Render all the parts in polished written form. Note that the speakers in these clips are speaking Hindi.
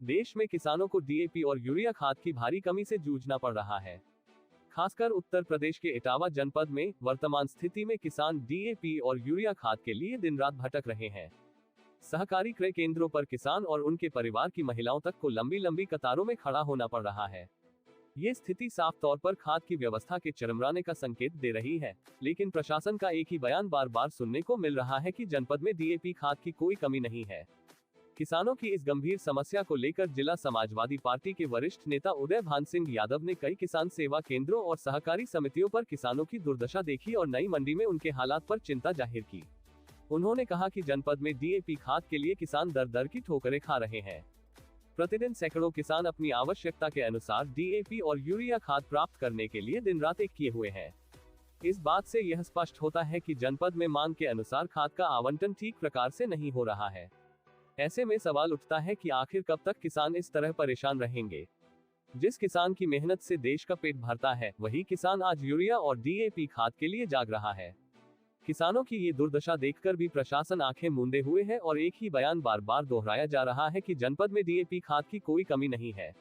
देश में किसानों को डीएपी और यूरिया खाद की भारी कमी से जूझना पड़ रहा है। खासकर उत्तर प्रदेश के इटावा जनपद में वर्तमान स्थिति में किसान डीएपी और यूरिया खाद के लिए दिन रात भटक रहे हैं। सहकारी क्रय केंद्रों पर किसान और उनके परिवार की महिलाओं तक को लंबी लंबी कतारों में खड़ा होना पड़ रहा है। ये स्थिति साफ तौर पर खाद की व्यवस्था के चरमराने का संकेत दे रही है, लेकिन प्रशासन का एक ही बयान बार बार सुनने को मिल रहा है कि जनपद में डीएपी खाद की कोई कमी नहीं है। किसानों की इस गंभीर समस्या को लेकर जिला समाजवादी पार्टी के वरिष्ठ नेता उदय भान सिंह यादव ने कई किसान सेवा केंद्रों और सहकारी समितियों पर किसानों की दुर्दशा देखी और नई मंडी में उनके हालात पर चिंता जाहिर की। उन्होंने कहा कि जनपद में डीएपी खाद के लिए किसान दर दर की ठोकरें खा रहे हैं। प्रतिदिन सैकड़ों किसान अपनी आवश्यकता के अनुसार डीएपी और यूरिया खाद प्राप्त करने के लिए दिन रात एक किए हुए हैं। इस बात से यह स्पष्ट होता है कि जनपद में मांग के अनुसार खाद का आवंटन ठीक प्रकार से नहीं हो रहा है। ऐसे में सवाल उठता है कि आखिर कब तक किसान इस तरह परेशान रहेंगे। जिस किसान की मेहनत से देश का पेट भरता है, वही किसान आज यूरिया और डीएपी खाद के लिए जाग रहा है। किसानों की ये दुर्दशा देखकर भी प्रशासन आंखें मूंदे हुए है और एक ही बयान बार बार दोहराया जा रहा है कि जनपद में डीएपी खाद की कोई कमी नहीं है।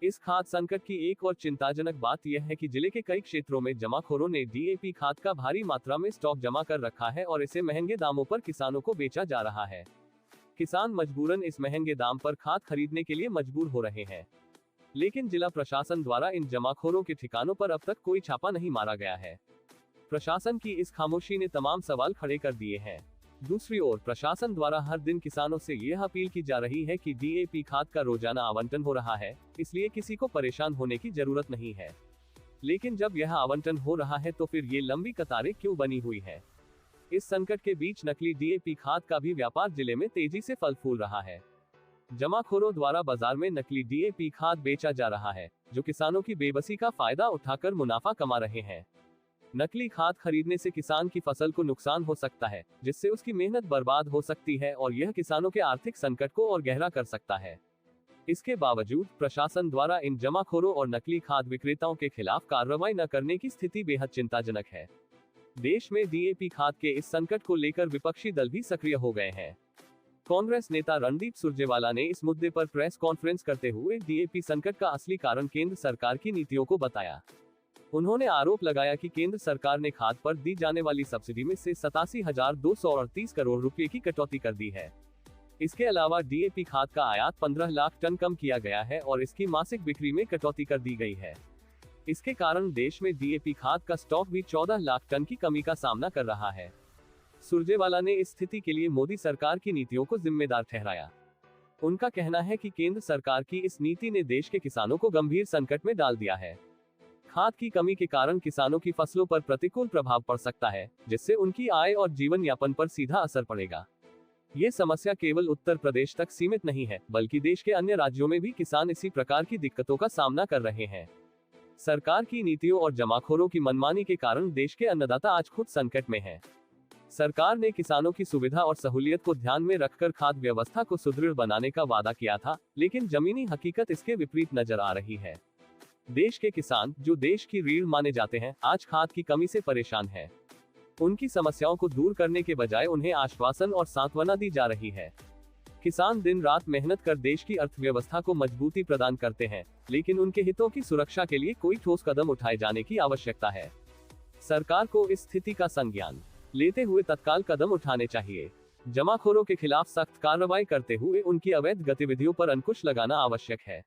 इस खाद संकट की एक और चिंताजनक बात यह है कि जिले के कई क्षेत्रों में जमाखोरों ने डीएपी खाद का भारी मात्रा में स्टॉक जमा कर रखा है और इसे महंगे दामों पर किसानों को बेचा जा रहा है। किसान मजबूरन इस महंगे दाम पर खाद खरीदने के लिए मजबूर हो रहे हैं, लेकिन जिला प्रशासन द्वारा इन जमाखोरों के ठिकानों पर अब तक कोई छापा नहीं मारा गया है। प्रशासन की इस खामोशी ने तमाम सवाल खड़े कर दिए हैं। दूसरी ओर प्रशासन द्वारा हर दिन किसानों से यह अपील की जा रही है कि डीएपी खाद का रोजाना आवंटन हो रहा है, इसलिए किसी को परेशान होने की जरूरत नहीं है। लेकिन जब यह आवंटन हो रहा है तो फिर ये लंबी कतारें क्यों बनी हुई है? इस संकट के बीच नकली डीएपी खाद का भी व्यापार जिले में तेजी से फल फूल रहा है। जमाखोरों द्वारा बाजार में नकली डीएपी खाद बेचा जा रहा है, जो किसानों की बेबसी का फायदा उठाकर मुनाफा कमा रहे हैं। नकली खाद खरीदने से किसान की फसल को नुकसान हो सकता है, जिससे उसकी मेहनत बर्बाद हो सकती है और यह किसानों के आर्थिक संकट को और गहरा कर सकता है। इसके बावजूद प्रशासन द्वारा इन जमाखोरों और नकली खाद विक्रेताओं के खिलाफ कार्रवाई न करने की स्थिति बेहद चिंताजनक है। देश में डीएपी खाद के इस संकट को लेकर विपक्षी दल भी सक्रिय हो गए हैं। कांग्रेस नेता रणदीप सुरजेवाला ने इस मुद्दे पर प्रेस कॉन्फ्रेंस करते हुए डीएपी संकट का असली कारण केंद्र सरकार की नीतियों को बताया। उन्होंने आरोप लगाया कि केंद्र सरकार ने खाद पर दी जाने वाली सब्सिडी में से 87,238 करोड़ रुपए की कटौती कर दी है। इसके अलावा डीएपी खाद का आयात 15 लाख टन कम किया गया है और इसकी मासिक बिक्री में कटौती कर दी गई है। इसके कारण देश में डीएपी खाद का स्टॉक भी 14 लाख टन की कमी का सामना कर रहा है। सुरजेवाला ने इस स्थिति के लिए मोदी सरकार की नीतियों को जिम्मेदार ठहराया। उनका कहना है कि केंद्र सरकार की इस नीति ने देश के किसानों को गंभीर संकट में डाल दिया है। खाद की कमी के कारण किसानों की फसलों पर प्रतिकूल प्रभाव पड़ सकता है, जिससे उनकी आय और जीवन यापन पर सीधा असर पड़ेगा। ये समस्या केवल उत्तर प्रदेश तक सीमित नहीं है, बल्कि देश के अन्य राज्यों में भी किसान इसी प्रकार की दिक्कतों का सामना कर रहे हैं। सरकार की नीतियों और जमाखोरों की मनमानी के कारण देश के अन्नदाता आज खुद संकट में हैं। सरकार ने किसानों की सुविधा और सहूलियत को ध्यान में रखकर खाद व्यवस्था को सुदृढ़ बनाने का वादा किया था, लेकिन जमीनी हकीकत इसके विपरीत नजर आ रही है। देश के किसान, जो देश की रीढ़ माने जाते हैं, आज खाद की कमी से परेशान हैं। उनकी समस्याओं को दूर करने के बजाय उन्हें आश्वासन और सांत्वना दी जा रही है। किसान दिन रात मेहनत कर देश की अर्थव्यवस्था को मजबूती प्रदान करते हैं, लेकिन उनके हितों की सुरक्षा के लिए कोई ठोस कदम उठाए जाने की आवश्यकता है। सरकार को इस स्थिति का संज्ञान लेते हुए तत्काल कदम उठाने चाहिए। जमाखोरों के खिलाफ सख्त कार्रवाई करते हुए उनकी अवैध गतिविधियों पर अंकुश लगाना आवश्यक है।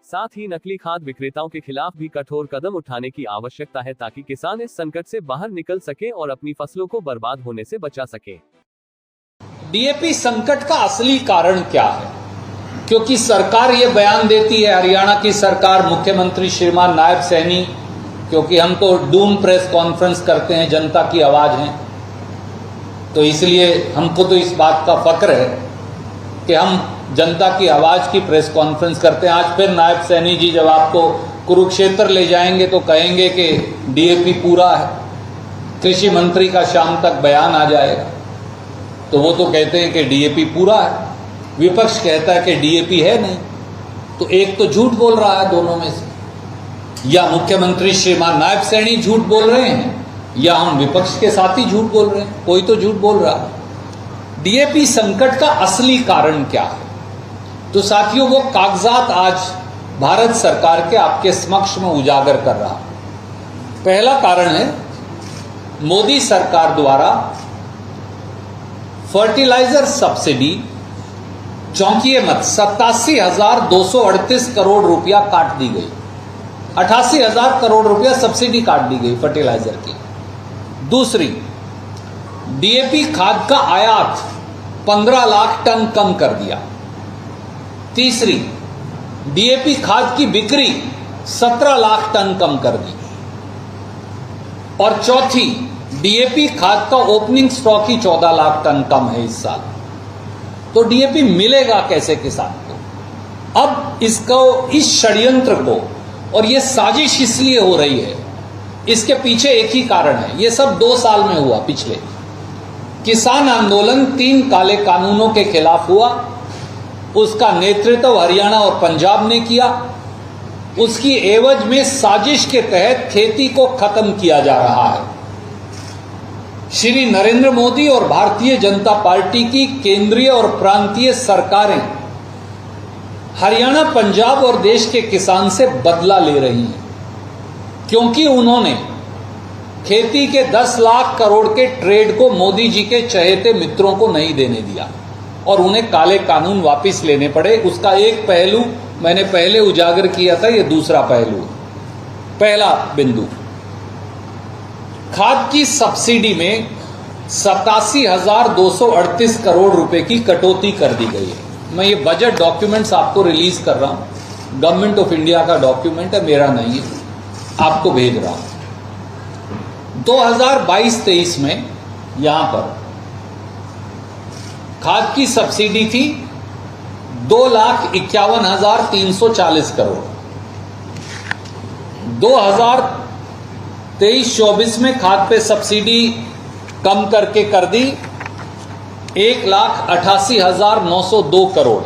साथ ही नकली खाद विक्रेताओं के खिलाफ भी कठोर कदम उठाने की आवश्यकता है, ताकि किसान इस संकट से बाहर निकल सके और अपनी फसलों को बर्बाद होने से बचा सके। डीएपी संकट का असली कारण क्या है? क्योंकि सरकार ये बयान देती है, हरियाणा की सरकार, मुख्यमंत्री श्रीमान नायब सैनी, क्योंकि हम तो डूम प्रेस कॉन्फ्रेंस करते हैं, जनता की आवाज है, तो इसलिए हमको तो इस बात का फक्र है कि हम जनता की आवाज की प्रेस कॉन्फ्रेंस करते हैं। आज फिर नायब सैनी जी जब आपको कुरुक्षेत्र ले जाएंगे तो कहेंगे कि डीएपी पूरा है। कृषि मंत्री का शाम तक बयान आ जाएगा, तो वो तो कहते हैं कि डीएपी पूरा है, विपक्ष कहता है कि डीएपी है नहीं। तो एक तो झूठ बोल रहा है दोनों में से, या मुख्यमंत्री श्रीमान नायब सैनी झूठ बोल रहे हैं, या हम विपक्ष के साथ ही झूठ बोल रहे हैं। कोई तो झूठ बोल रहा है। डीएपी संकट का असली कारण क्या है? तो साथियों, वो कागजात आज भारत सरकार के आपके समक्ष में उजागर कर रहा। पहला कारण है, मोदी सरकार द्वारा फर्टिलाइजर सब्सिडी, चौंकिए मत, 87,238 करोड़ रुपया काट दी गई। 88,000 करोड़ रुपया सब्सिडी काट दी गई फर्टिलाइजर की। दूसरी, डीएपी खाद का आयात 15 लाख टन कम कर दिया। तीसरी, डीएपी खाद की बिक्री 17 लाख टन कम कर दी। और चौथी, डीएपी खाद का ओपनिंग स्टॉक ही 14 लाख टन कम है इस साल। तो डीएपी मिलेगा कैसे किसान को? अब इस षड्यंत्र को, और ये साजिश इसलिए हो रही है, इसके पीछे एक ही कारण है। ये सब 2 साल में हुआ। पिछले किसान आंदोलन 3 काले कानूनों के खिलाफ हुआ, उसका नेतृत्व हरियाणा और पंजाब ने किया। उसकी एवज में साजिश के तहत खेती को खत्म किया जा रहा है। श्री नरेंद्र मोदी और भारतीय जनता पार्टी की केंद्रीय और प्रांतीय सरकारें हरियाणा, पंजाब और देश के किसान से बदला ले रही हैं, क्योंकि उन्होंने खेती के 10 लाख करोड़ के ट्रेड को मोदी जी के चहेते मित्रों को नहीं देने दिया और उन्हें काले कानून वापस लेने पड़े। उसका एक पहलू मैंने पहले उजागर किया था, यह दूसरा पहलू। पहला बिंदु, खाद की सब्सिडी में 87,238 करोड़ रुपए की कटौती कर दी गई है। मैं ये बजट डॉक्यूमेंट्स आपको रिलीज कर रहा हूं, गवर्नमेंट ऑफ इंडिया का डॉक्यूमेंट है, मेरा नहीं है, आपको भेज रहा हूं। 2022-23 में यहां पर खाद की सब्सिडी थी 2,51,340 करोड़। 2023-24 में खाद पे सब्सिडी कम करके कर दी 1,88,902 करोड़।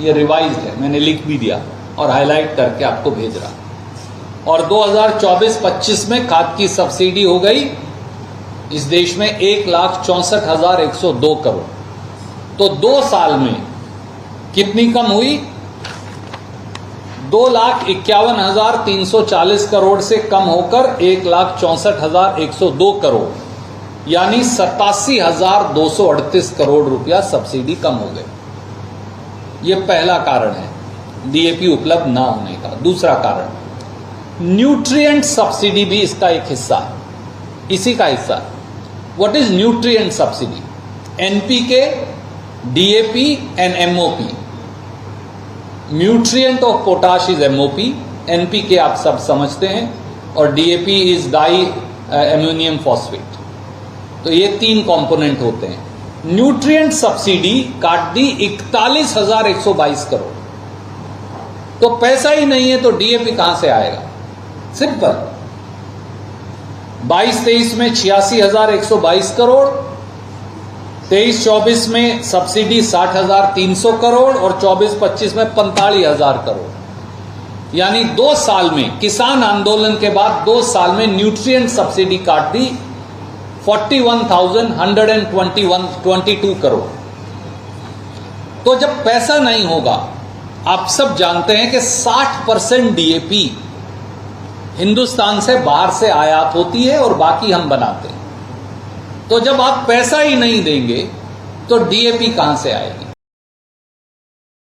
ये रिवाइज्ड है, मैंने लिख भी दिया और हाईलाइट करके आपको भेज रहा। और 2024-25 में खाद की सब्सिडी हो गई इस देश में 1,64,102 करोड़। तो 2 साल में कितनी कम हुई? 2,51,340 करोड़ से कम होकर 1,64,102 करोड़, यानी 87,238 करोड़ रुपया सब्सिडी कम हो गए। यह पहला कारण है डीएपी उपलब्ध ना होने का। दूसरा कारण, न्यूट्रिएंट सब्सिडी भी इसका एक हिस्सा है, इसी का हिस्सा। What is nutrient subsidy? NPK, DAP and MOP. Nutrient of potash is MOP, NPK आप सब समझते हैं, और DAP is diammonium phosphate. तो ये 3 कंपोनेंट होते हैं। न्यूट्रिएंट सब्सिडी काट दी 41,122 करोड़। तो पैसा ही नहीं है तो डीएपी कहां से आएगा? सिंपल, 22-23 में 86,122 करोड़, 23-24 में सब्सिडी 60,300 करोड़ और 24-25 में 45,000 करोड़। यानी 2 साल में, किसान आंदोलन के बाद 2 साल में न्यूट्रिएंट सब्सिडी काट दी 41,122 करोड़। तो जब पैसा नहीं होगा, आप सब जानते हैं कि 60% डीएपी हिंदुस्तान से बाहर से आयात होती है और बाकी हम बनाते हैं। तो जब आप पैसा ही नहीं देंगे तो डीएपी कहां से आएगी?